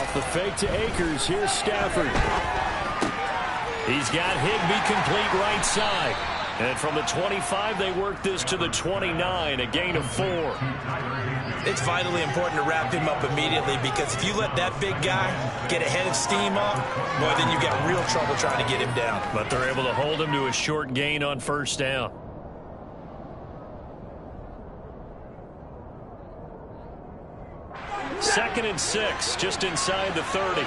Off the fake to Akers. Here's Stafford. He's got Higbee complete right side. And from the 25, they work this to the 29, a gain of 4. It's vitally important to wrap him up immediately, because if you let that big guy get a head of steam up, boy, then you got real trouble trying to get him down. But they're able to hold him to a short gain on first down. Second and 6, just inside the 30.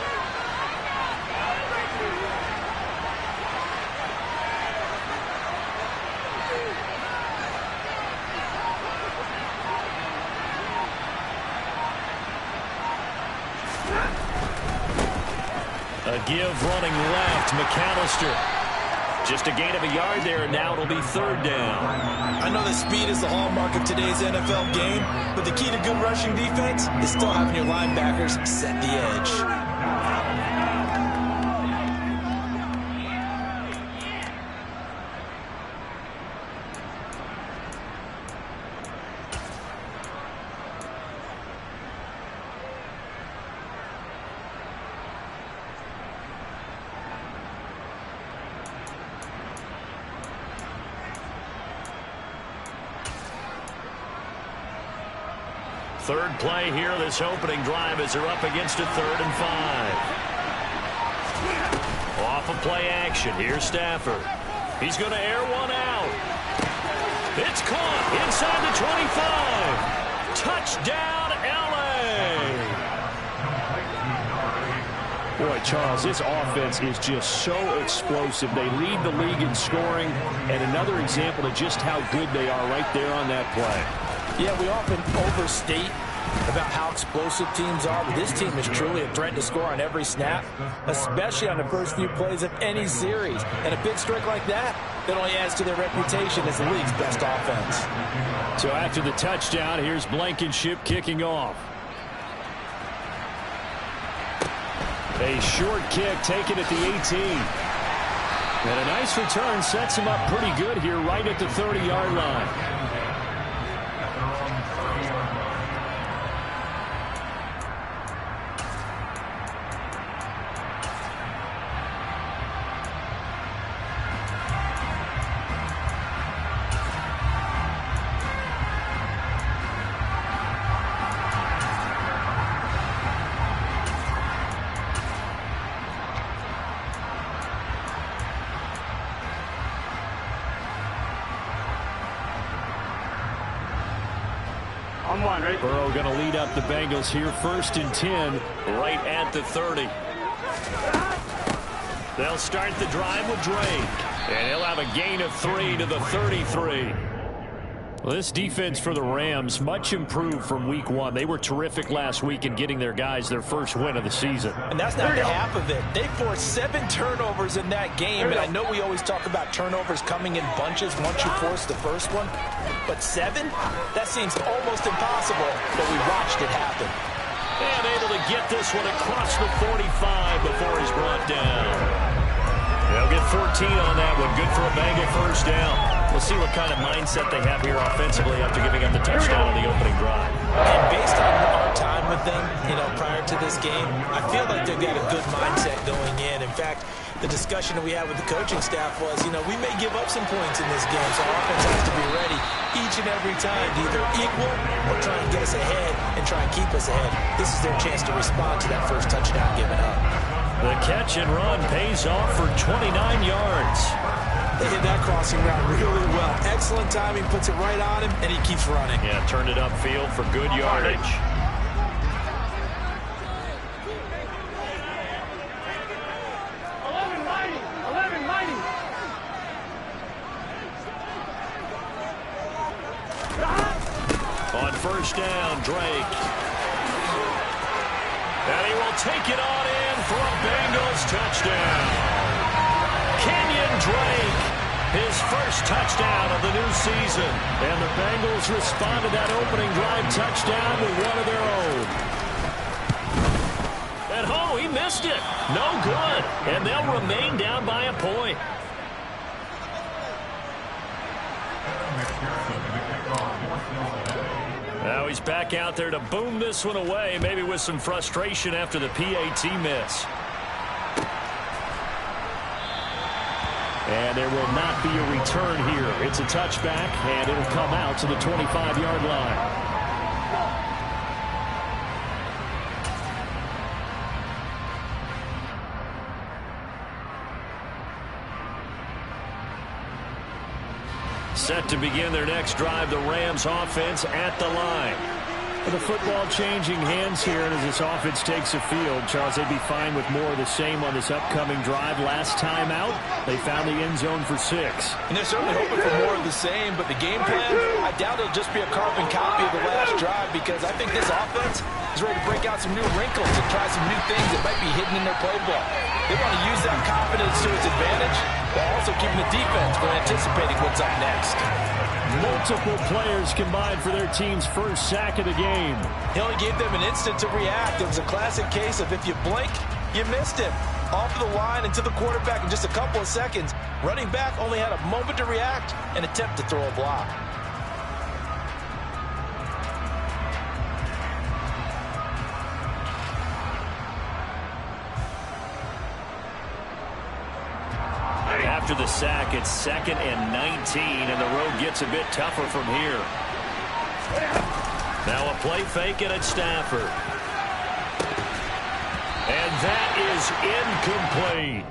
A give running left, McAllister. Just a gain of a yard there, and now it'll be third down. I know that speed is the hallmark of today's NFL game, but the key to good rushing defense is still having your linebackers set the edge. Third play here, this opening drive, as they're up against a 3rd and 5. Off of play action, here's Stafford. He's going to air one out. It's caught inside the 25. Touchdown, L.A. Boy, Charles, this offense is just so explosive. They lead the league in scoring, and another example of just how good they are right there on that play. Yeah, we often overstate about how explosive teams are, but this team is truly a threat to score on every snap, especially on the first few plays of any series. And a big streak like that only adds to their reputation as the league's best offense. So after the touchdown, here's Blankenship kicking off. A short kick taken at the 18. And a nice return sets him up pretty good here right at the 30-yard line. Burrow going to lead up the Bengals here, 1st and 10, right at the 30. They'll start the drive with Drake, and he'll have a gain of 3 to the 33. Well, this defense for the Rams, much improved from week 1. They were terrific last week in getting their guys their first win of the season. And that's not the half of it. They forced 7 turnovers in that game, and I know we always talk about turnovers coming in bunches once you force the first one, but 7? That seems almost impossible, but we watched it happen. And able to get this one across the 45 before he's brought down. They'll get 14 on that one. Good for a Bengal first down. We'll see what kind of mindset they have here offensively after giving up the touchdown on the opening drive. And based on our time with them, prior to this game, I feel like they've got a good mindset going in. In fact, the discussion that we had with the coaching staff was, we may give up some points in this game, so our offense has to be ready each and every time to either equal or try and get us ahead and try and keep us ahead. This is their chance to respond to that first touchdown given up. The catch and run pays off for 29 yards. They hit that crossing route really well. Excellent timing, puts it right on him, and he keeps running. Yeah, turned it upfield for good yardage. On first down, Drake. And he will take it on in for a Bengals touchdown. Kenyon Drake, his first touchdown of the new season. And the Bengals respond to that opening drive touchdown with one of their own. And oh, he missed it. No good. And they'll remain down by a point. Now he's back out there to boom this one away, maybe with some frustration after the PAT miss. And there will not be a return here. It's a touchback, and it'll come out to the 25-yard line. Set to begin their next drive, the Rams offense at the line. The football changing hands here, and as this offense takes the field, Charles, they'd be fine with more of the same on this upcoming drive. Last time out, they found the end zone for 6. And they're certainly hoping for more of the same, but the game plan, I doubt it'll just be a carbon copy of the last drive, because I think this offense is ready to break out some new wrinkles and try some new things that might be hidden in their playbook. They want to use that confidence to its advantage, while also keeping the defense from anticipating what's up next. Multiple players combined for their team's first sack of the game. He only gave them an instant to react. It was a classic case of if you blink, you missed him. Off of the line and to the quarterback in just a couple of seconds. Running back only had a moment to react and attempt to throw a block. After the sack, it's 2nd and 19, and the road gets a bit tougher from here. Now a play fake, and it's Stafford. And that is incomplete.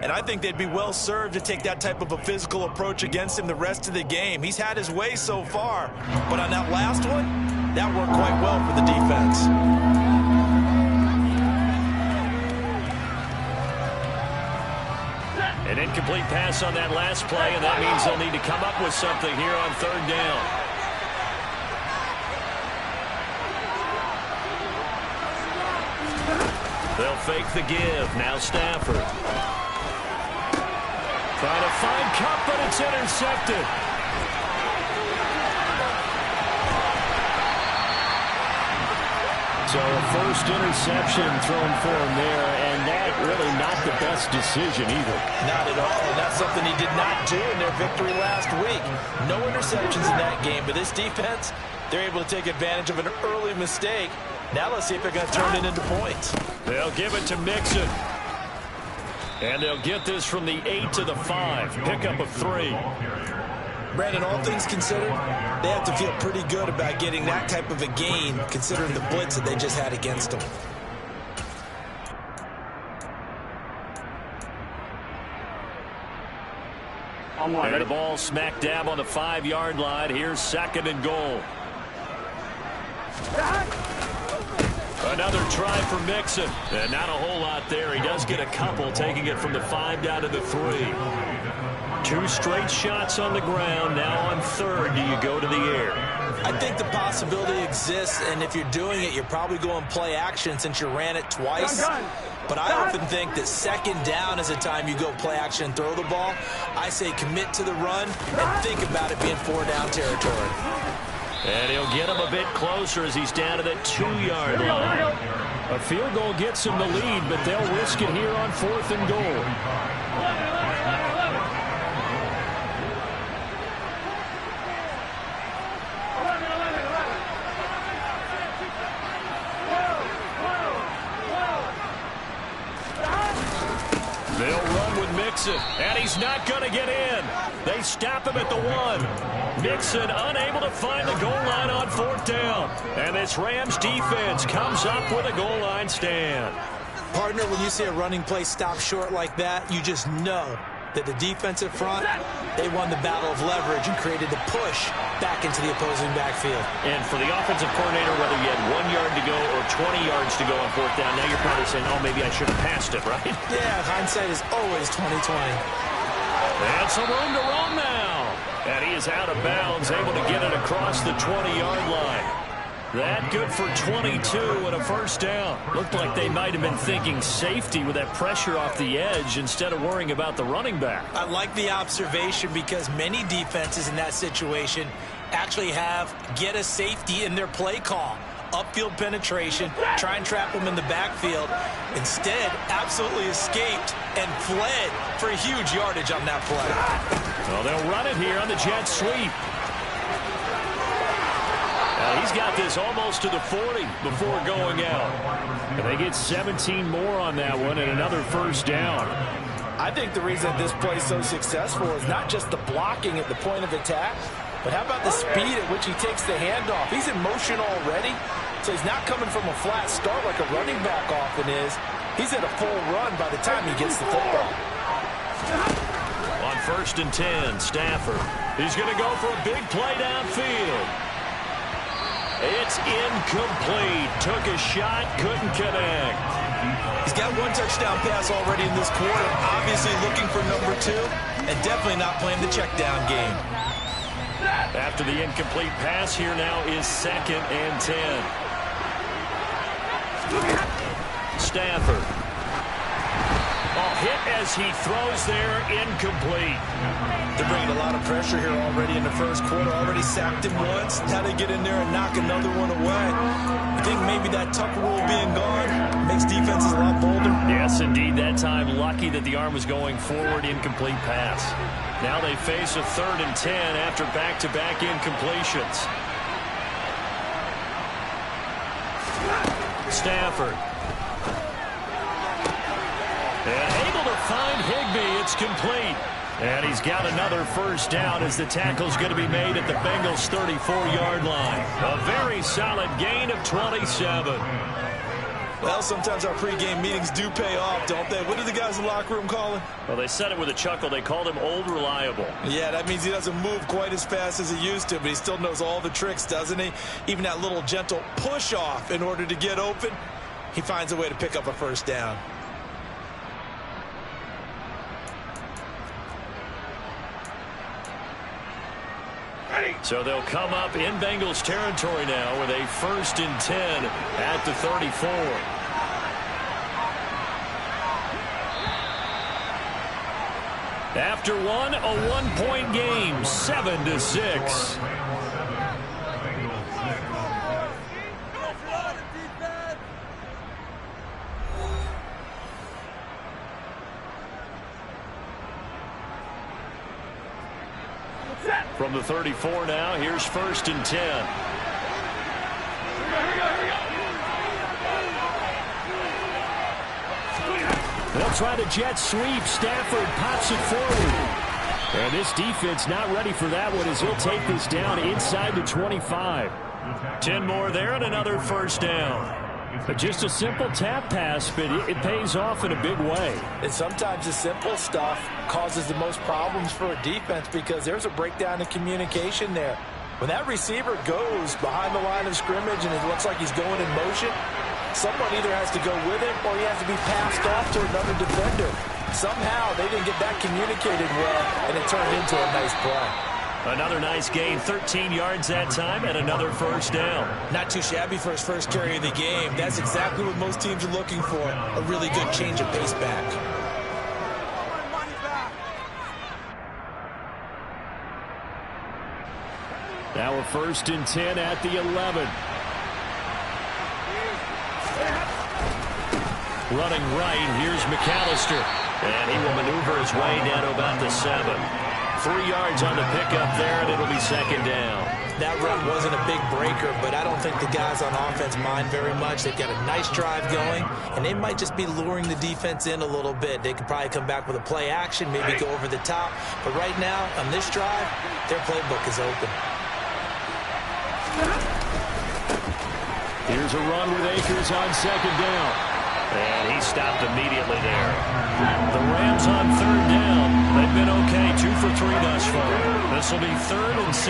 And I think they'd be well served to take that type of a physical approach against him the rest of the game. He's had his way so far, but on that last one, that worked quite well for the defense. An incomplete pass on that last play, and that means they'll need to come up with something here on 3rd down. They'll fake the give. Now Stafford. Trying to find Cup, but it's intercepted. So a first interception thrown for him there, and that really not the best decision either. Not at all, and that's something he did not do in their victory last week. No interceptions in that game, but this defense, they're able to take advantage of an early mistake. Now let's see if they're going to turn it into points. They'll give it to Mixon. And they'll get this from the 8 to the 5. Pickup of 3. Brandon, all things considered, they have to feel pretty good about getting that type of a gain, considering the blitz that they just had against them. And the ball smack dab on the 5-yard line. Here's 2nd and goal. Another try for Mixon. And not a whole lot there. He does get a couple, taking it from the 5 down to the 3. 2 straight shots on the ground. Now on 3rd, do you go to the air? I think the possibility exists, and if you're doing it, you're probably going play action since you ran it twice. But I often think that 2nd down is a time you go play action and throw the ball. I say commit to the run and think about it being 4-down territory. And he'll get him a bit closer as he's down to the 2-yard line. A field goal gets him the lead, but they'll risk it here on 4th and goal. They'll run with Mixon, and he's not going to get in. They stop him at the 1. Mixon unable to find the goal line on 4th down. And this Rams defense comes up with a goal line stand. Partner, when you see a running play stop short like that, you just know that the defensive front, they won the battle of leverage and created the push back into the opposing backfield. And for the offensive coordinator, whether you had 1 yard to go or 20 yards to go on 4th down, now you're probably saying, oh, maybe I should have passed it, right? Yeah, hindsight is always 20/20. And some room to run now. And he is out of bounds, able to get it across the 20-yard line. That good for 22 and a 1st down. Looked like they might have been thinking safety with that pressure off the edge instead of worrying about the running back. I like the observation because many defenses in that situation actually have get a safety in their play call. Upfield penetration, try and trap them in the backfield. Instead, absolutely escaped and fled for a huge yardage on that play. Well, they'll run it here on the jet sweep. He's got this almost to the 40 before going out. And they get 17 more on that one and another first down. I think the reason this play is so successful is not just the blocking at the point of attack, but how about the speed at which he takes the handoff? He's in motion already, so he's not coming from a flat start like a running back often is. He's at a full run by the time he gets the football. On 1st and 10, Stafford. He's going to go for a big play downfield. It's incomplete. Took a shot, couldn't connect. He's got one touchdown pass already in this quarter. Obviously looking for number 2, and definitely not playing the check down game. After the incomplete pass, here now is 2nd and 10. Stafford. Hit as he throws there, incomplete. They're bringing a lot of pressure here already in the first quarter. Already sacked him once. Now they get in there and knock another one away. I think maybe that Tucker rule being gone makes defenses a lot bolder. Yes, indeed. That time, lucky that the arm was going forward, incomplete pass. Now they face a 3rd and 10 after back-to-back incompletions. Stafford. And able to find Higbee. It's complete. And he's got another first down as the tackle's going to be made at the Bengals' 34-yard line. A very solid gain of 27. Well, sometimes our pregame meetings do pay off, don't they? What do the guys in the locker room call him? Well, they said it with a chuckle. They called him Old Reliable. Yeah, that means he doesn't move quite as fast as he used to, but he still knows all the tricks, doesn't he? Even that little gentle push-off in order to get open, he finds a way to pick up a first down. So they'll come up in Bengals territory now with a 1st and 10 at the 34. After one, a one-point game, 7-6. From the 34 now, here's 1st and 10. They'll try the jet sweep. Stafford pops it forward. And this defense not ready for that one as he'll take this down inside the 25. 10 more there and another first down. But just a simple tap pass, but it pays off in a big way. And sometimes the simple stuff causes the most problems for a defense because there's a breakdown in communication there. When that receiver goes behind the line of scrimmage and it looks like he's going in motion, someone either has to go with him or he has to be passed off to another defender. Somehow they didn't get that communicated well, and it turned into a nice play. Another nice gain, 13 yards that time, and another first down. Not too shabby for his first carry of the game. That's exactly what most teams are looking for, a really good change of pace back. Now a 1st and 10 at the 11. Running right, here's McAllister. And he will maneuver his way down to about the 7. 3 yards on the pickup there, and it'll be 2nd down. That run wasn't a big breaker, but I don't think the guys on offense mind very much. They've got a nice drive going, and they might just be luring the defense in a little bit. They could probably come back with a play action, maybe go over the top. But right now, on this drive, their playbook is open. Here's a run with Akers on 2nd down. And he stopped immediately there. The Rams on 3rd down. They've been okay, 2 for 3 thus far. This will be 3rd and 6.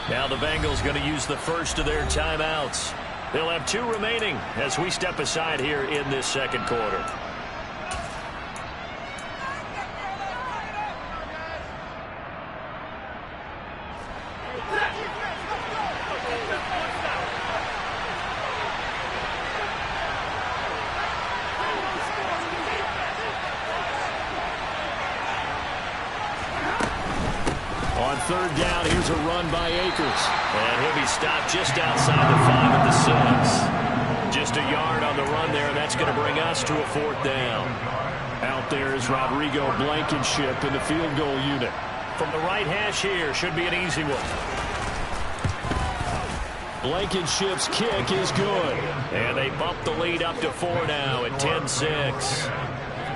Now the Bengals going to use the first of their timeouts. They'll have 2 remaining as we step aside here in this 2nd quarter. On 3rd down, here's a run by Akers. And he'll be stopped just outside the 5 at the 6. Just a yard on the run there, and that's going to bring us to a 4th down. Out there is Rodrigo Blankenship in the field goal unit. From the right hash here, should be an easy one. Blankenship's kick is good. And they bump the lead up to 4 now at 10-6.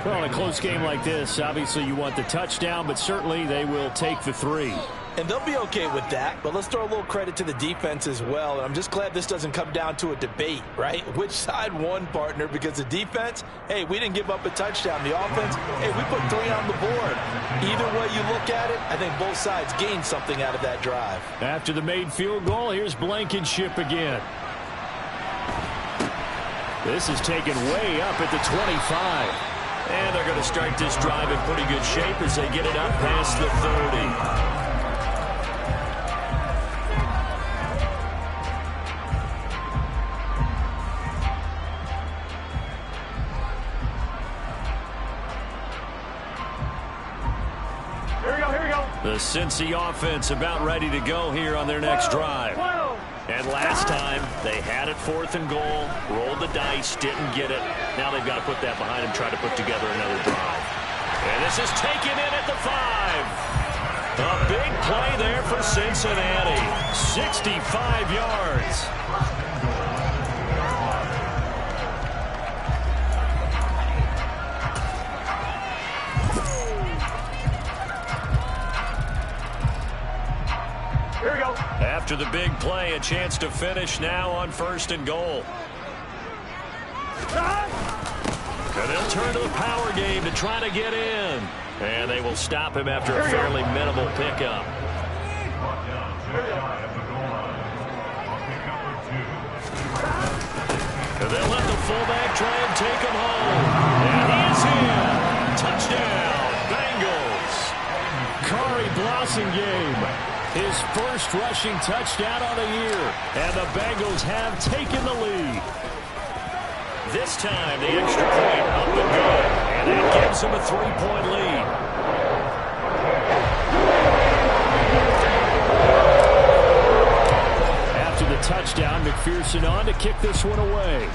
Well, in a close game like this, obviously you want the touchdown, but certainly they will take the 3. And they'll be okay with that, but let's throw a little credit to the defense as well. And I'm just glad this doesn't come down to a debate, right? Which side won, partner? Because the defense, hey, we didn't give up a touchdown. The offense, hey, we put 3 on the board. Either way you look at it, I think both sides gained something out of that drive. After the made field goal, here's Blankenship again. This is taken way up at the 25. And they're going to start this drive in pretty good shape as they get it up past the 30. The Cincy offense about ready to go here on their next drive. And last time, they had it 4th and goal, rolled the dice, didn't get it. Now they've got to put that behind them, try to put together another drive. And this is taken in at the 5. A big play there for Cincinnati. 65 yards. After the big play, a chance to finish now on 1st and goal. And they'll turn to the power game to try to get in. And they will stop him after a fairly minimal pickup. And they'll let the fullback try and take him home. And he is in. Touchdown, Bengals. Kari Blossingame, his first rushing touchdown on the year. And the Bengals have taken the lead. This time, the extra point up and good. And that gives them a 3-point lead. After the touchdown, McPherson on to kick this one away.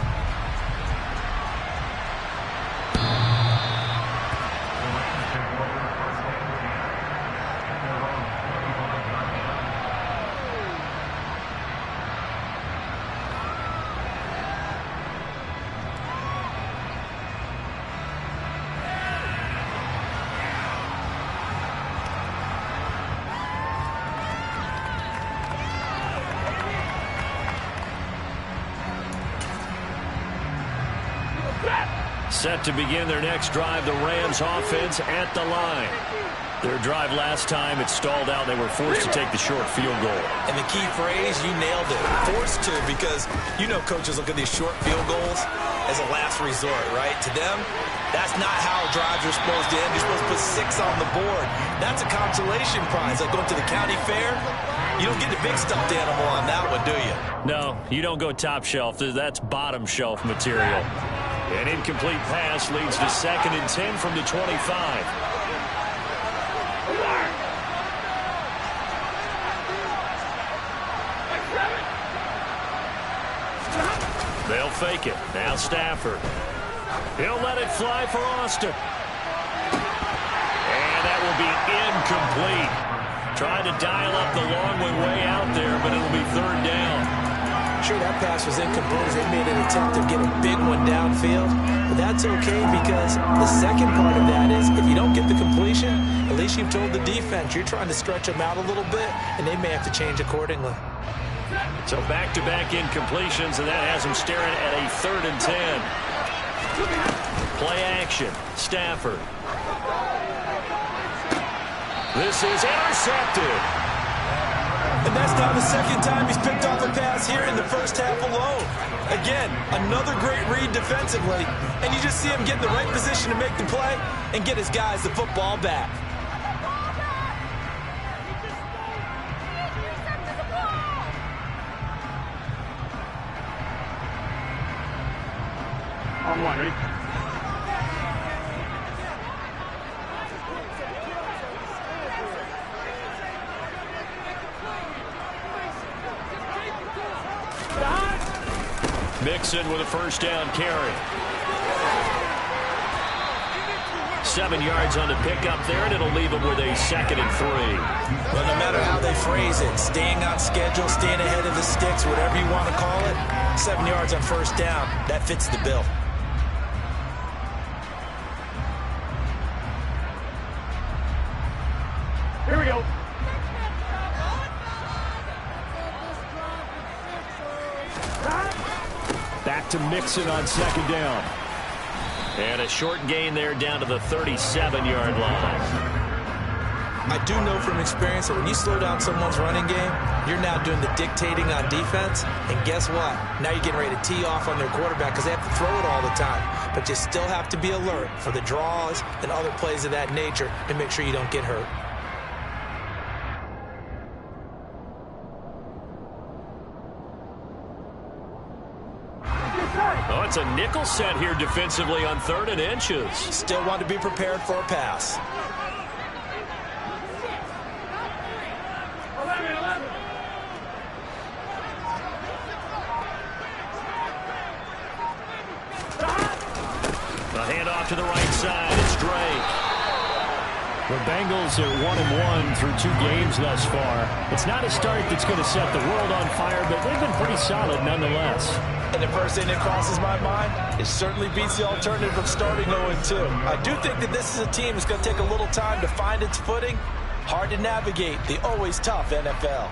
Set to begin their next drive, the Rams offense at the line. Their drive last time, it stalled out. They were forced to take the short field goal. And the key phrase, you nailed it. Forced to, because you know coaches look at these short field goals as a last resort, right? To them, that's not how drives are supposed to end. You're supposed to put 6 on the board. That's a consolation prize. Like going to the county fair, you don't get the big stuffed animal on that one, do you? No, you don't go top shelf. That's bottom shelf material. An incomplete pass leads to 2nd and 10 from the 25. They'll fake it. Now Stafford. He'll let it fly for Austin. And that will be incomplete. Tried to dial up the long one way out there, but it'll be 3rd down. Sure, that pass was incomplete as they made an attempt to get a big one downfield. But that's okay because the second part of that is if you don't get the completion, at least you've told the defense you're trying to stretch them out a little bit, and they may have to change accordingly. So back-to-back incompletions, and that has them staring at a 3rd and 10. Play action. Stafford. This is intercepted. And that's now the second time he's picked off a pass here in the first half alone. Again, another great read defensively, and you just see him get in the right position to make the play and get his guys the football back. On one, ready? Mixon with a first down carry. 7 yards on the pickup there, and it'll leave him with a 2nd and 3. Well, no matter how they phrase it, staying on schedule, staying ahead of the sticks, whatever you want to call it, 7 yards on first down, that fits the bill. Here we go. Back to Mixon on 2nd down. And a short gain there down to the 37-yard line. I do know from experience that when you slow down someone's running game, you're now doing the dictating on defense. And guess what? Now you're getting ready to tee off on their quarterback because they have to throw it all the time. But you still have to be alert for the draws and other plays of that nature and make sure you don't get hurt. Oh, it's a nickel set here defensively on 3rd and inches. Still want to be prepared for a pass. A handoff to the right side. It's Drake. The Bengals are 1-1 through 2 games thus far. It's not a start that's going to set the world on fire, but they've been pretty solid nonetheless. And the first thing that crosses my mind, it certainly beats the alternative of starting 0-2. I do think that this is a team that's going to take a little time to find its footing. Hard to navigate the always tough NFL.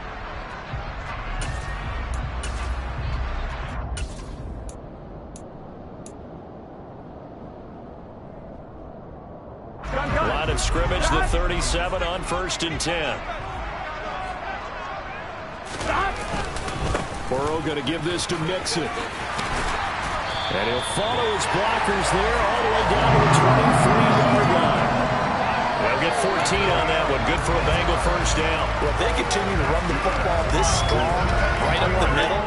Line of scrimmage, the 37 on 1st and 10. Burrow going to give this to Mixon. And he'll follow his blockers there all the way down to the 23-yard line. They'll get 14 on that one. Good for a Bengal first down. Well, if they continue to run the football this strong, right up the middle,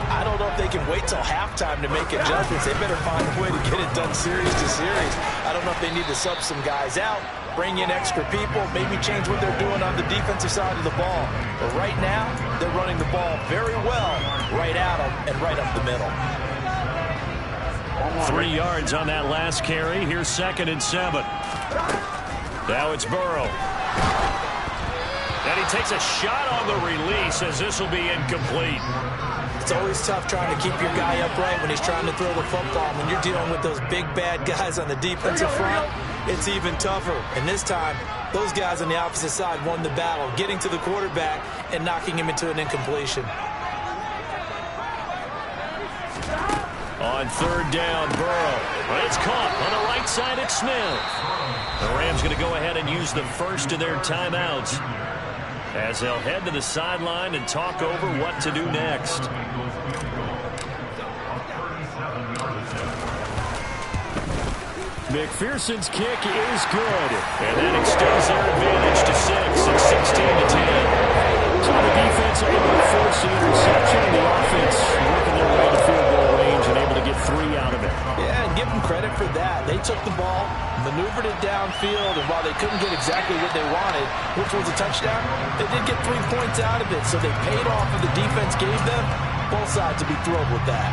I don't know if they can wait till halftime to make adjustments. They better find a way to get it done series to series. I don't know if they need to sub some guys out, bring in extra people, maybe change what they're doing on the defensive side of the ball. But right now, they're running the ball very well right at them and right up the middle. 3 yards on that last carry. Here's 2nd and 7. Now it's Burrow. And he takes a shot on the release as this will be incomplete. It's always tough trying to keep your guy upright when he's trying to throw the football. When you're dealing with those big, bad guys on the defensive front, it's even tougher. And this time, those guys on the opposite side won the battle, getting to the quarterback and knocking him into an incompletion. On 3rd down, Burrow. It's caught on the right side at Smith. The Rams going to go ahead and use the first of their timeouts as they'll head to the sideline and talk over what to do next. McPherson's kick is good. And that extends their advantage to 6. It's 16-10. So the defense able to force the interception, and the offense working their way to field goal range and able to get 3 out of it. Yeah, and give them credit for that. They took the ball, maneuvered it downfield, and while they couldn't get exactly what they wanted, which was a touchdown, they did get 3 points out of it. So they paid off what the defense gave them. Both sides to be thrilled with that.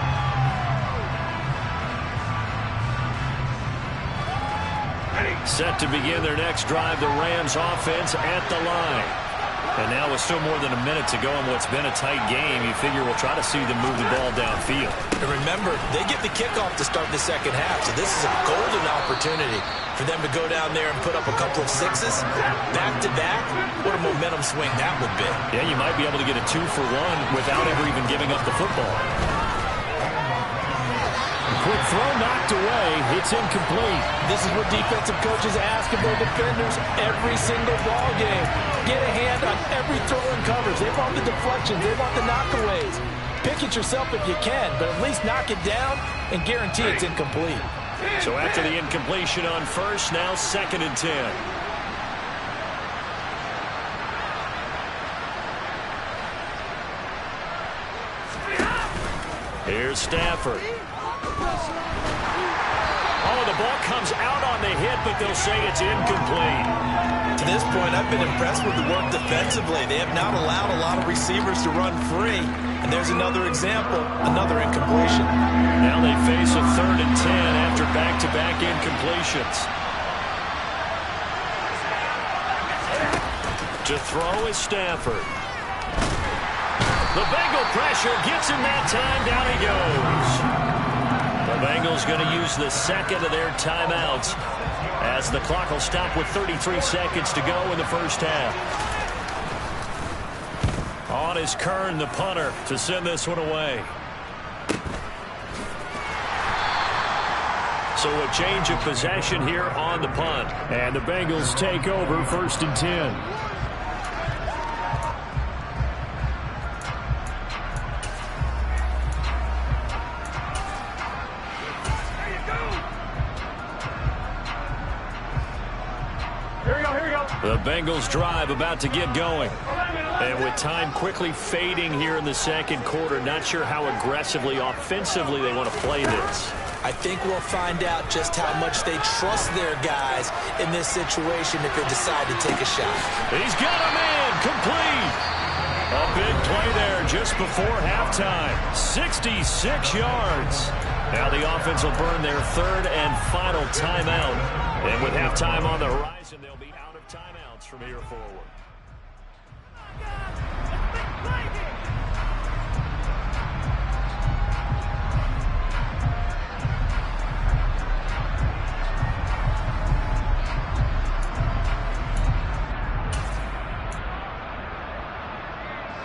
Set to begin their next drive, the Rams offense at the line. And now with still more than a minute to go in what's been a tight game, you figure we'll try to see them move the ball downfield. And remember, they get the kickoff to start the second half, so this is a golden opportunity for them to go down there and put up a couple of 6s back-to-back. What a momentum swing that would be. Yeah, you might be able to get a 2-for-1 without ever even giving up the football. Quick throw knocked away. It's incomplete. This is what defensive coaches ask of their defenders every single ball game. Get a hand on every throw and coverage. They want the deflections. They want the knockaways. Pick it yourself if you can, but at least knock it down and guarantee it's incomplete. So after the incompletion on first, now 2nd and 10. Here's Stafford. Oh, the ball comes out on the hit, but they'll say it's incomplete. To this point, I've been impressed with the work defensively. They have not allowed a lot of receivers to run free. And there's another example, another incompletion. Now they face a 3rd and 10 after back-to-back incompletions. To throw is Stafford. The Bengal pressure gets him that time. Down he goes. The Bengals going to use the second of their timeouts as the clock will stop with 33 seconds to go in the first half. On is Kern, the punter, to send this one away. So a change of possession here on the punt. And the Bengals take over 1st and 10. The Bengals drive about to get going. And with time quickly fading here in the second quarter, not sure how aggressively, offensively they want to play this. I think we'll find out just how much they trust their guys in this situation if they decide to take a shot. He's got a man complete. A big play there just before halftime. 66 yards. Now the offense will burn their 3rd and final timeout. And with halftime on the horizon, they'll be out of timeouts from here forward.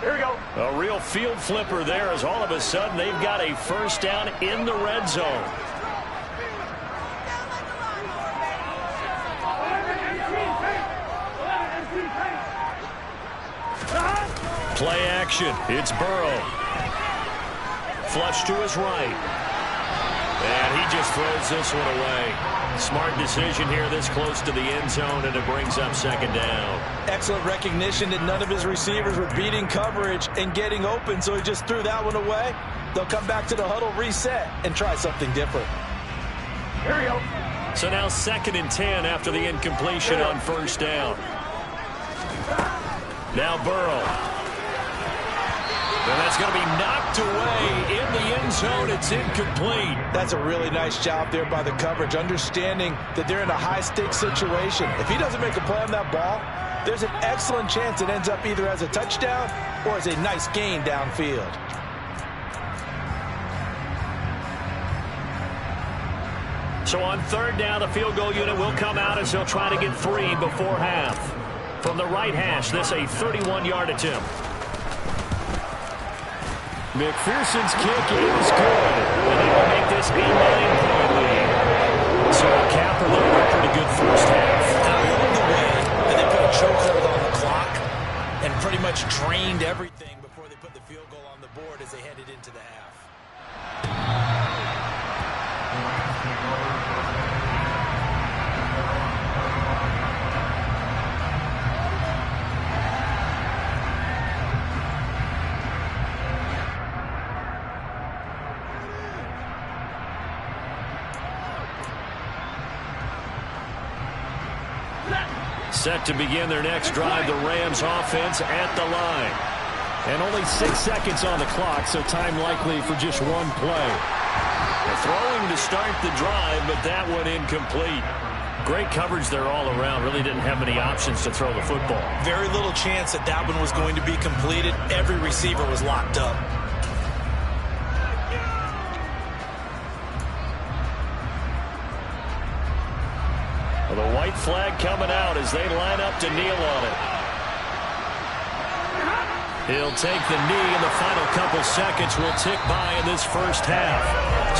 Here we go. A real field flipper there as all of a sudden they've got a first down in the red zone. Play action. It's Burrow. Flush to his right. And he just throws this one away. Smart decision here this close to the end zone, and it brings up 2nd down. Excellent recognition that none of his receivers were beating coverage and getting open, so he just threw that one away. They'll come back to the huddle, reset, and try something different. Here we go. So now 2nd and 10 after the incompletion on 1st down. Now Burrow. And that's going to be knocked away in the end zone. It's incomplete. That's a really nice job there by the coverage, understanding that they're in a high-stakes situation. If he doesn't make a play on that ball, there's an excellent chance it ends up either as a touchdown or as a nice gain downfield. So on 3rd down, the field goal unit will come out as they'll try to get 3 before half. From the right hash, this a 31-yard attempt. McPherson's kick is good. And they will make this a 9-point lead. So a capper there with a pretty good first half. I love the way that they put a chokehold on the clock and pretty much drained everything before they put the field goal on the board as they headed into the half. Set to begin their next drive, the Rams offense at the line. And only 6 seconds on the clock, so time likely for just one play. They're throwing to start the drive, but that one incomplete. Great coverage there all around. Really didn't have many options to throw the football. Very little chance that that one was going to be completed. Every receiver was locked up. Well, the white flag coming out as they line up to kneel on it. He'll take the knee, and the final couple seconds will tick by in this first half.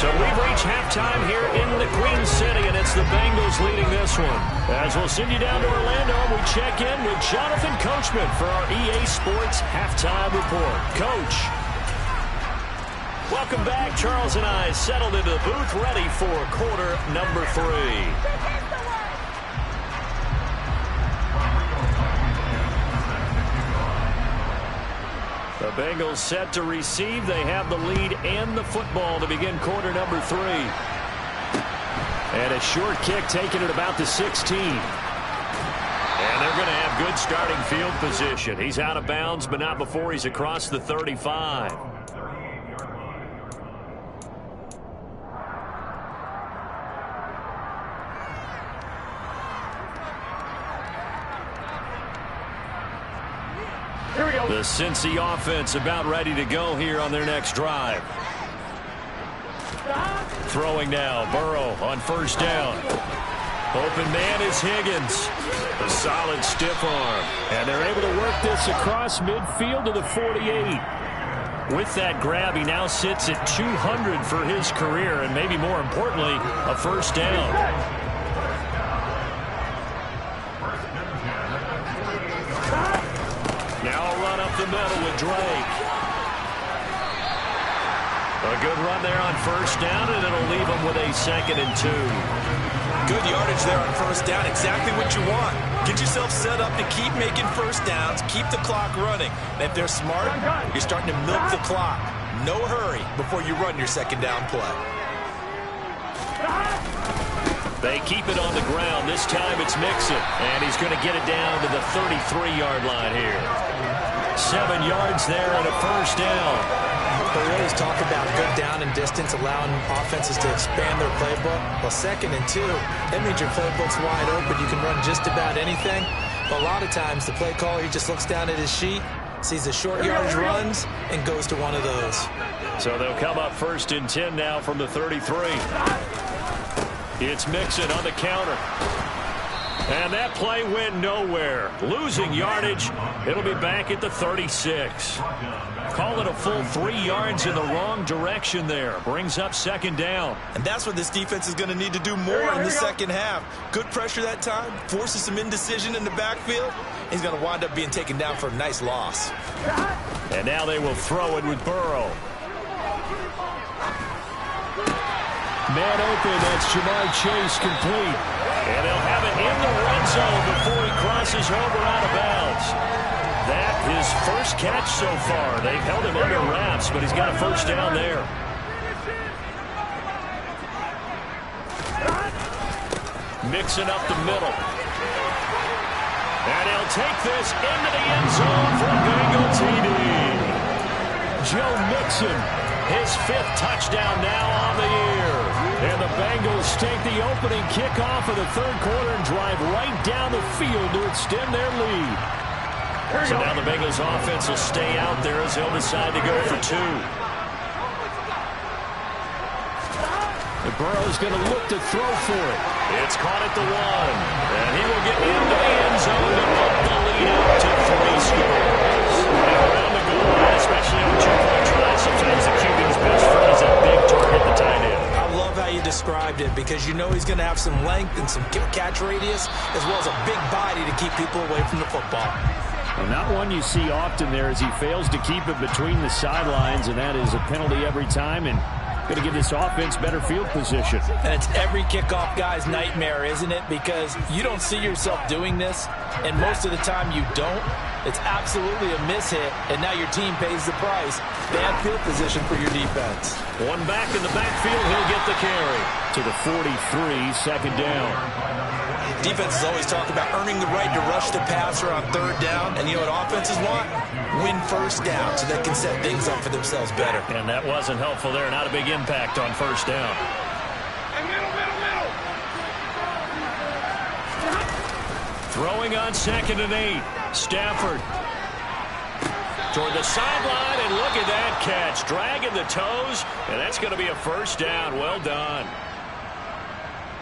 So we've reached halftime here in the Queen City, and it's the Bengals leading this one. As we'll send you down to Orlando, and we check in with Jonathan Coachman for our EA Sports Halftime Report. Coach. Welcome back. Charles and I settled into the booth, ready for quarter number 3. The Bengals set to receive. They have the lead and the football to begin quarter number 3. And a short kick taken at about the 16. And they're going to have good starting field position. He's out of bounds, but not before he's across the 35. The Cincy offense about ready to go here on their next drive. Throwing now, Burrow on first down. Open man is Higgins. A solid stiff arm. And they're able to work this across midfield to the 48. With that grab, he now sits at 200 for his career, and maybe more importantly, a first down. Now a run up the middle with Drake. A good run there on first down, and it'll leave him with a 2nd and 2. Good yardage there on first down. Exactly what you want. Get yourself set up to keep making first downs, keep the clock running. And if they're smart, you're starting to milk the clock. No hurry before you run your 2nd down play. They keep it on the ground. This time it's Mixon, and he's going to get it down to the 33-yard line here. 7 yards there and a first down. We always talk about good down and distance, allowing offenses to expand their playbook. Well, 2nd and 2, that means your playbook's wide open. You can run just about anything. But a lot of times, the play caller, he just looks down at his sheet, sees the short yardage runs, and goes to one of those. So they'll come up 1st and 10 now from the 33. It's Mixon on the counter. And that play went nowhere. Losing yardage. It'll be back at the 36. Call it a full 3 yards in the wrong direction there. Brings up 2nd down. And that's what this defense is going to need to do more in the second half. Good pressure that time. Forces some indecision in the backfield. He's going to wind up being taken down for a nice loss. And now they will throw it with Burrow. Man open, that's Jamar Chase complete. And they'll have it in the red zone before he crosses over out of bounds. That his first catch so far. They've held him under wraps, but he's got a first down there. Mixing up the middle. And he'll take this into the end zone for a Bengal TD. Joe Mixon, his 5th touchdown now on the year. And the Bengals take the opening kickoff of the 3rd quarter and drive right down the field to extend their lead. So now the Bengals offense will stay out there as they'll decide to go for 2. And Burrow's going to look to throw for it. It's caught at the 1. And he will get into the end zone to put the lead out to 3 scores. And around the goal line, especially on 2-point tries, sometimes the QB's best friend is a big target, the tight end. I love how you described it because you know he's going to have some length and some catch radius as well as a big body to keep people away from the football. Well, not one you see often there as he fails to keep it between the sidelines, and that is a penalty every time, and going to give this offense better field position. And it's every kickoff guy's nightmare, isn't it? Because you don't see yourself doing this, and most of the time you don't. It's absolutely a mishit, and now your team pays the price. Bad field position for your defense. One back in the backfield, he'll get the carry. To the 43, 2nd down. Defenses always talk about earning the right to rush the passer on 3rd down, and you know what offenses want? Win first down so they can set things up for themselves better. And that wasn't helpful there. Not a big impact on first down. Throwing on 2nd and 8. Stafford toward the sideline, and look at that catch. Dragging the toes, and that's going to be a first down. Well done.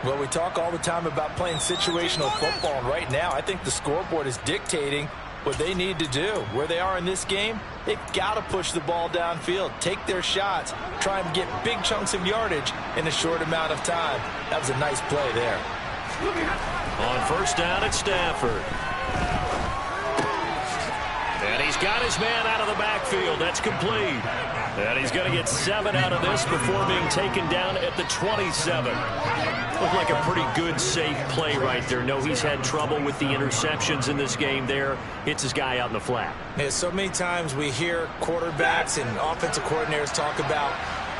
Well, we talk all the time about playing situational football, and right now I think the scoreboard is dictating what they need to do. Where they are in this game, they've got to push the ball downfield, take their shots, try and get big chunks of yardage in a short amount of time. That was a nice play there. On first down, it's Stafford. And he's got his man out of the backfield. That's complete. And he's going to get 7 out of this before being taken down at the 27. Looked like a pretty good, safe play right there. No, he's had trouble with the interceptions in this game there. Hits his guy out in the flat. Yeah, so many times we hear quarterbacks and offensive coordinators talk about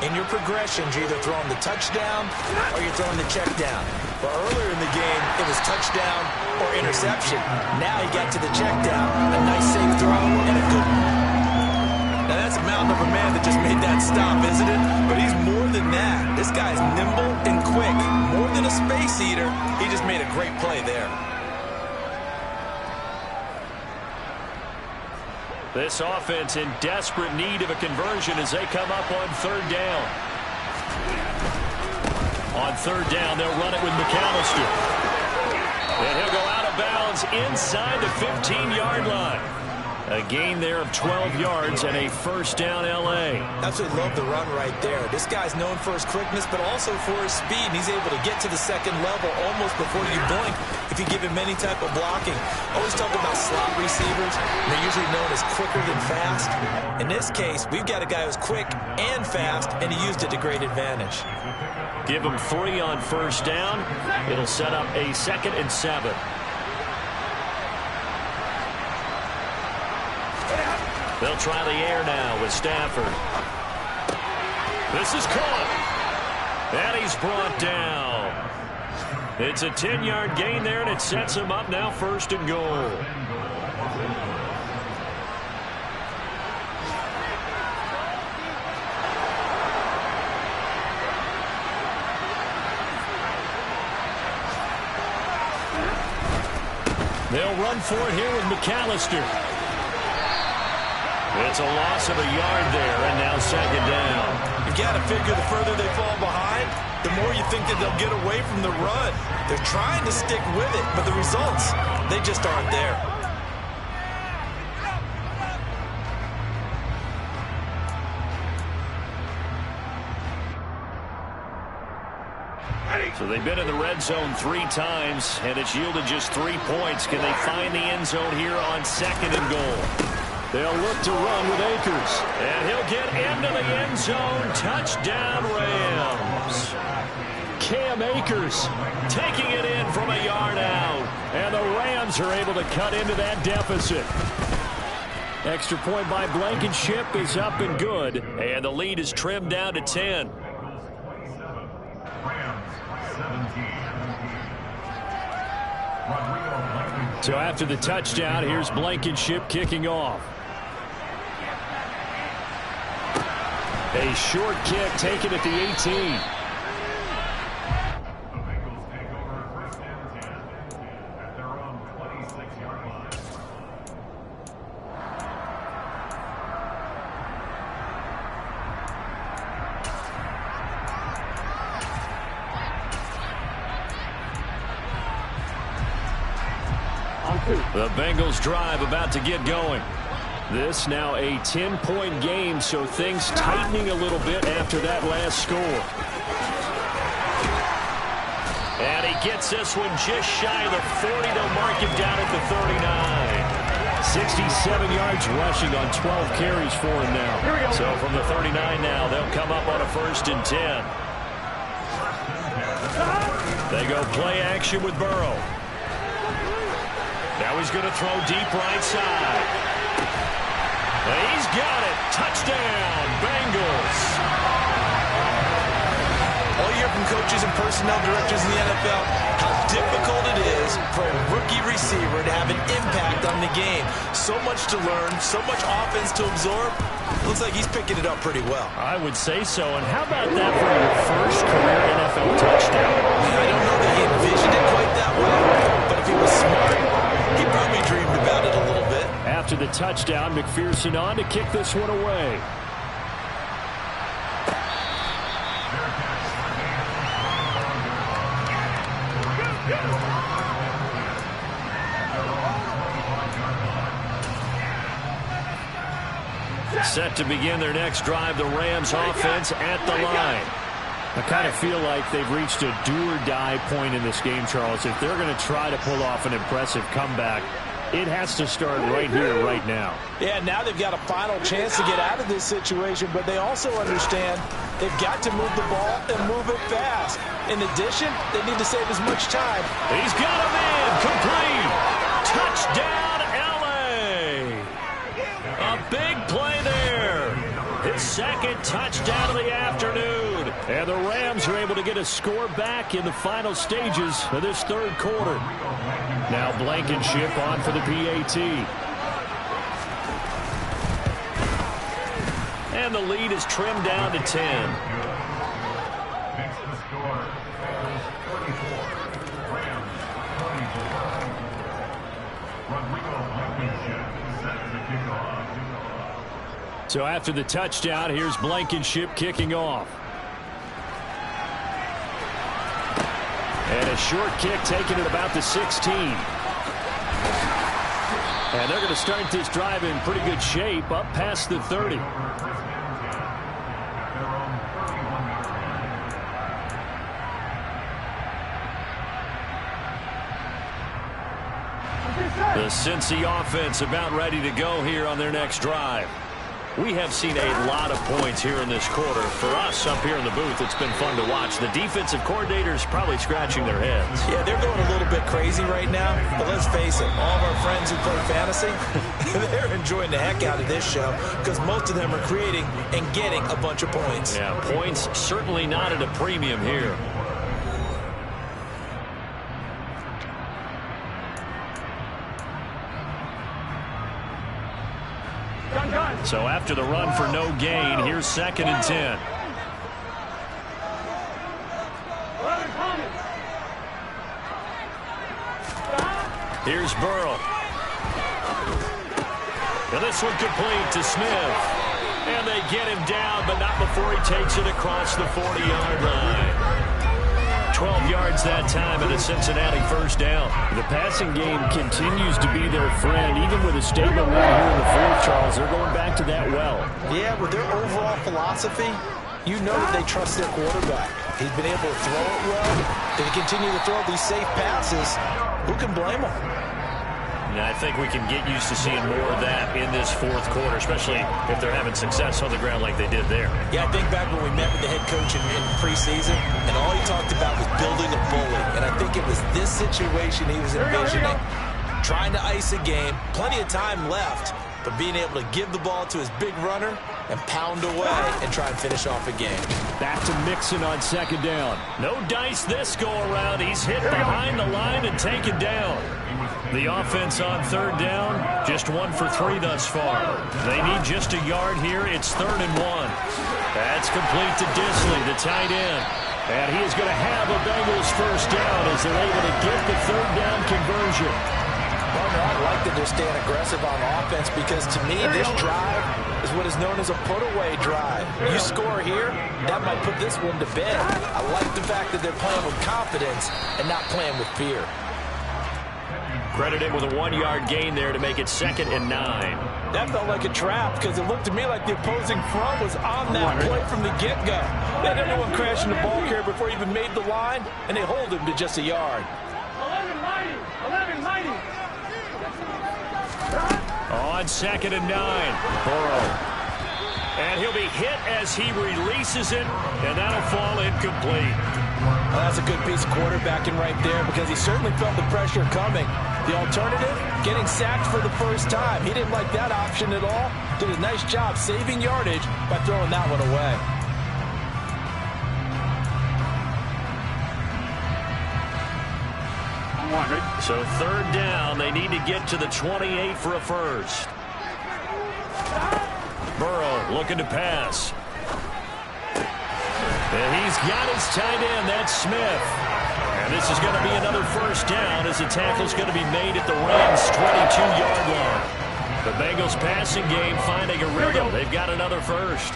in your progressions, you're either throwing the touchdown or you're throwing the check down. But earlier in the game, it was touchdown or interception. Now he got to the check down, a nice safe throw, and a good one. Now that's a mountain of a man that just made that stop, isn't it? But he's more than that. This guy's nimble and quick. More than a space eater, he just made a great play there. This offense in desperate need of a conversion as they come up on third down. On third down, they'll run it with McAllister. And he'll go out of bounds inside the 15-yard line. A gain there of 12 yards and a first down L.A. Absolutely love the run right there. This guy's known for his quickness, but also for his speed. And he's able to get to the second level almost before you blink if you give him any type of blocking. Always talk about slot receivers. They're usually known as quicker than fast. In this case, we've got a guy who's quick and fast, and he used it to great advantage. Give him 3 on first down. It'll set up a 2nd and 7. They'll try the air now with Stafford. This is caught. And he's brought down. It's a 10-yard gain there, and it sets him up now 1st and goal. They'll run for it here with McAllister. It's a loss of a yard there, and now 2nd down. You got to figure the further they fall behind, the more you think that they'll get away from the run. They're trying to stick with it, but the results, they just aren't there. So they've been in the red zone 3 times, and it's yielded just 3 points. Can they find the end zone here on 2nd and goal? They'll look to run with Akers. And he'll get into the end zone. Touchdown, Rams. Cam Akers taking it in from a yard out. And the Rams are able to cut into that deficit. Extra point by Blankenship is up and good. And the lead is trimmed down to 10. So after the touchdown, here's Blankenship kicking off. A short kick taken at the 18. The Bengals drive about to get going. This now a 10-point game, so things tightening a little bit after that last score. And he gets this one just shy of the 40. They'll mark him down at the 39. 67 yards rushing on 12 carries for him now. So from the 39 now, they'll come up on a 1st and 10. They go play action with Burrow. Now he's going to throw deep right side. He's got it. Touchdown, Bengals. All you hear from coaches and personnel directors in the NFL, how difficult it is for a rookie receiver to have an impact on the game. So much to learn, so much offense to absorb. Looks like he's picking it up pretty well. I would say so. And how about that for your first career NFL touchdown? I don't know that he envisioned it quite that way, but if he was smart, he probably dreamed about it a little bit. After the touchdown, McPherson on to kick this one away. Set to begin their next drive, the Rams offense at the line. I kind of feel like they've reached a do-or-die point in this game, Charles. If they're going to try to pull off an impressive comeback, it has to start right here, right now. Yeah, now they've got a final chance to get out of this situation, but they also understand they've got to move the ball and move it fast. In addition, they need to save as much time. He's got him in, complete. Touchdown, L.A. A big play there. His 2nd touchdown of the afternoon. And the Rams are able to get a score back in the final stages of this 3rd quarter. Now Blankenship on for the PAT. And the lead is trimmed down to 10. So after the touchdown, here's Blankenship kicking off. And a short kick taken at about the 16. And they're going to start this drive in pretty good shape, up past the 30. The Cincy offense about ready to go here on their next drive. We have seen a lot of points here in this quarter. For us up here in the booth, it's been fun to watch. The defensive coordinators probably scratching their heads. Yeah, they're going a little bit crazy right now. But let's face it, all of our friends who play fantasy, they're enjoying the heck out of this show because most of them are creating and getting a bunch of points. Yeah, points certainly not at a premium here. So after the run for no gain, here's 2nd and 10. Here's Burrow. And this one complete to Smith. And they get him down, but not before he takes it across the 40-yard line. 12 yards that time and a Cincinnati first down. The passing game continues to be their friend. Even with a stable lead here in the fourth, Charles, they're going back to that well. Yeah, with their overall philosophy, you know that they trust their quarterback. He's been able to throw it well. They continue to throw these safe passes. Who can blame them? Yeah, I think we can get used to seeing more of that in this fourth quarter, especially if they're having success on the ground like they did there. Yeah, I think back when we met with the head coach in preseason, and all he talked about was building a bully. And I think it was this situation he was envisioning. Trying to ice a game, plenty of time left, but being able to give the ball to his big runner and pound away and try and finish off a game. Back to Mixon on 2nd down. No dice this go-around. He's hit behind the line and taken down. The offense on 3rd down, just 1 for 3 thus far. They need just a yard here. It's 3rd and 1. That's complete to Disley, the tight end. And he is going to have a Bengals first down as they're able to get the 3rd down conversion. I like that they're staying aggressive on offense because, to me, this drive is what is known as a put-away drive. You score here, that might put this one to bed. I like the fact that they're playing with confidence and not playing with fear. Credited with a 1-yard gain there to make it 2nd and 9. That felt like a trap because it looked to me like the opposing front was on that play from the get-go. They had everyone crashing the ball carrier before he even made the line, and they hold him to just a yard. 11 mighty. On 2nd and 9, Burrow. And he'll be hit as he releases it, and that'll fall incomplete. Well, that's a good piece of quarterbacking right there because he certainly felt the pressure coming. The alternative, getting sacked for the first time. He didn't like that option at all. Did a nice job saving yardage by throwing that one away. So 3rd down, they need to get to the 28 for a first. Burrow looking to pass. And he's got his tight end, that's Smith. And this is going to be another first down as the tackle's going to be made at the Rams' 22-yard line. The Bengals passing game finding a rhythm. They've got another first.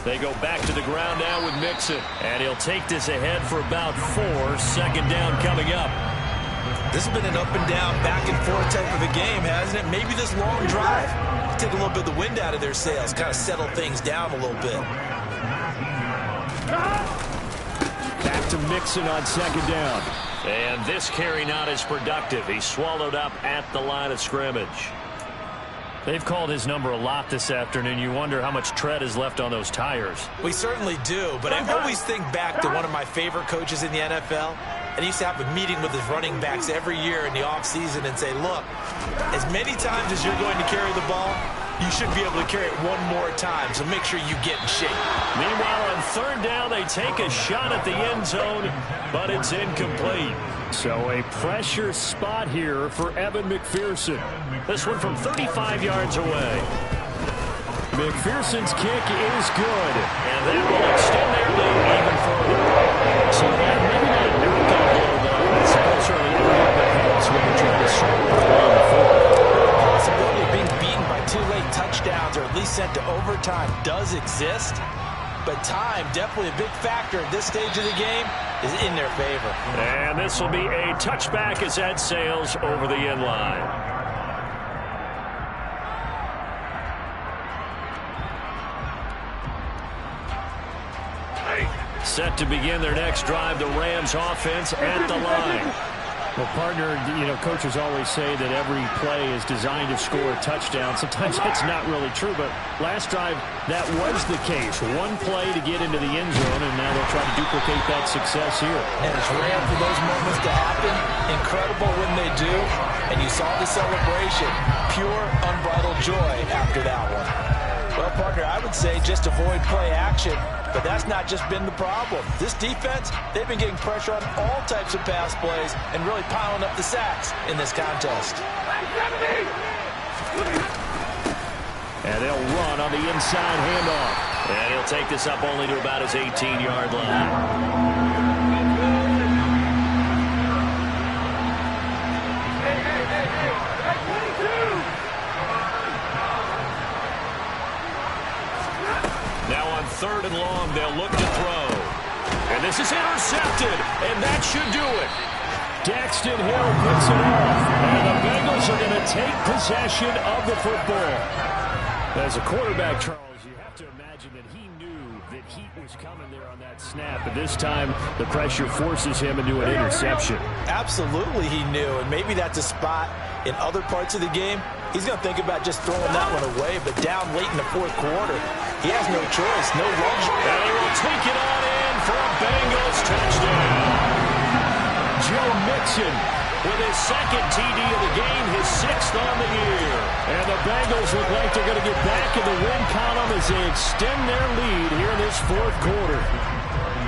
They go back to the ground now with Mixon. And he'll take this ahead for about 4. 2nd down coming up. This has been an up-and-down, back-and-forth type of a game, hasn't it? Maybe this long drive take a little bit of the wind out of their sails, kind of settle things down a little bit. Back to Mixon on 2nd down. And this carry not as productive. He's swallowed up at the line of scrimmage. They've called his number a lot this afternoon. You wonder how much tread is left on those tires. We certainly do, but I always think back to one of my favorite coaches in the NFL. And he used to have a meeting with his running backs every year in the offseason and say, look, as many times as you're going to carry the ball, you should be able to carry it one more time, so make sure you get in shape. Meanwhile, on 3rd down, they take a shot at the end zone, but it's incomplete. So a pressure spot here for Evan McPherson. This one from 35 yards away. McPherson's kick is good. And that will extend their lead even further. So maybe definitely a big factor at this stage of the game, is in their favor. And this will be a touchback as that sails over the end line. Set to begin their next drive, the Rams offense at the line. Well, partner, coaches always say that every play is designed to score a touchdown. Sometimes that's not really true, but last drive, that was the case. One play to get into the end zone, and now they'll try to duplicate that success here. And it's rare for those moments to happen. Incredible when they do. And you saw the celebration. Pure, unbridled joy after that one. Well, partner, I would say just avoid play action. But that's not just been the problem. This defense, they've been getting pressure on all types of pass plays and really piling up the sacks in this contest. And they'll run on the inside handoff. And he'll take this up only to about his 18-yard line. Third and long, they'll look to throw. And this is intercepted, and that should do it. Daxton Hill puts it off, and the Bengals are going to take possession of the football. As a quarterback, Charles, you have to imagine that he knew that heat was coming there on that snap. But this time, the pressure forces him into an interception. Absolutely he knew, and maybe that's a spot in other parts of the game. He's going to think about just throwing that one away, but down late in the fourth quarter, he has no choice, no luxury. And he will take it on in for a Bengals touchdown. Joe Mixon with his second TD of the game, his sixth on the year. And the Bengals look like they're going to get back in the win column as they extend their lead here in this fourth quarter.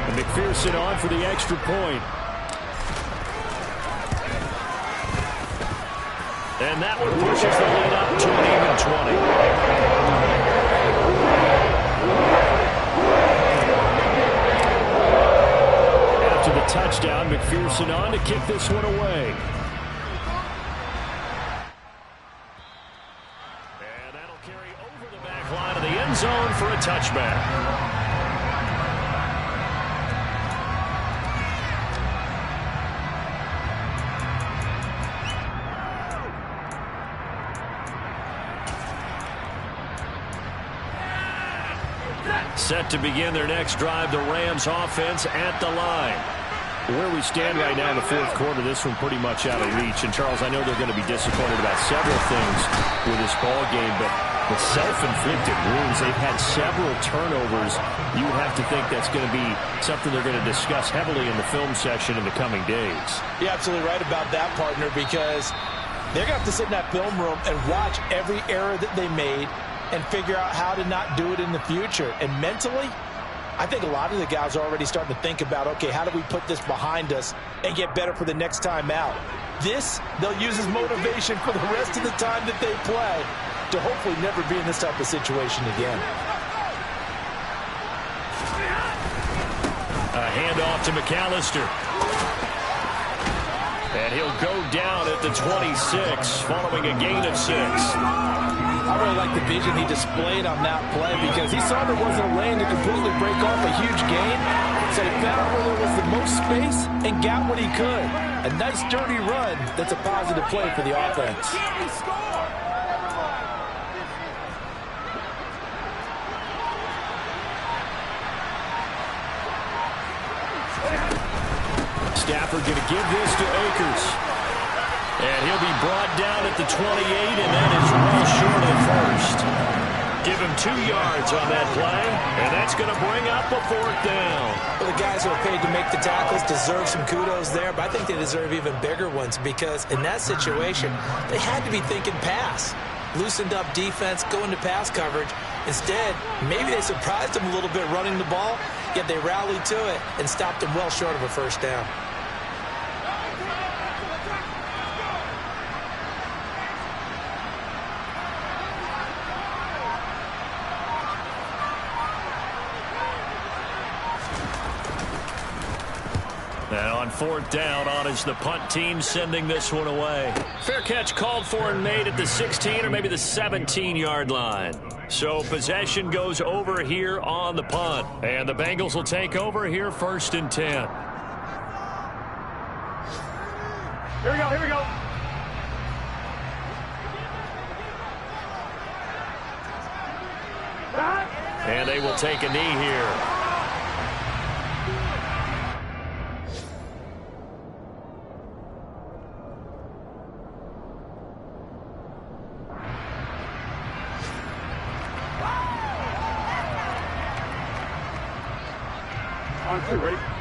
And McPherson on for the extra point. And that one pushes the lead up to an even 20. After the touchdown, McPherson on to kick this one away. And that'll carry over the back line of the end zone for a touchback. Set to begin their next drive, the Rams offense at the line. Where we stand right now in the fourth quarter, this one pretty much out of reach. And, Charles, I know they're going to be disappointed about several things with this ball game, but the self-inflicted wounds, they've had several turnovers. You have to think that's going to be something they're going to discuss heavily in the film session in the coming days. You're absolutely right about that, partner, because they're going to have to sit in that film room and watch every error that they made and figure out how to not do it in the future. And mentally, I think a lot of the guys are already starting to think about, okay, how do we put this behind us and get better for the next time out? This, they'll use as motivation for the rest of the time that they play to hopefully never be in this type of situation again. A handoff to McAllister. And he'll go down at the 26, following a gain of 6. I really like the vision he displayed on that play because he saw there wasn't a lane to completely break off a huge gain. So he found where there was the most space and got what he could. A nice, dirty run that's a positive play for the offense. Stafford going to give this to Akers. And he'll be brought down at the 28, and that is well short of first. Give him 2 yards on that play, and that's going to bring up a fourth down. Well, the guys who are paid to make the tackles deserve some kudos there, but I think they deserve even bigger ones because in that situation, they had to be thinking pass. Loosened up defense, going to pass coverage. Instead, maybe they surprised them a little bit running the ball, yet they rallied to it and stopped them well short of a first down. And on fourth down, on is the punt team sending this one away. Fair catch called for and made at the 16 or maybe the 17-yard line. So possession goes over here on the punt. And the Bengals will take over here 1st and 10. Here we go, here we go. And they will take a knee here. On 2, ready?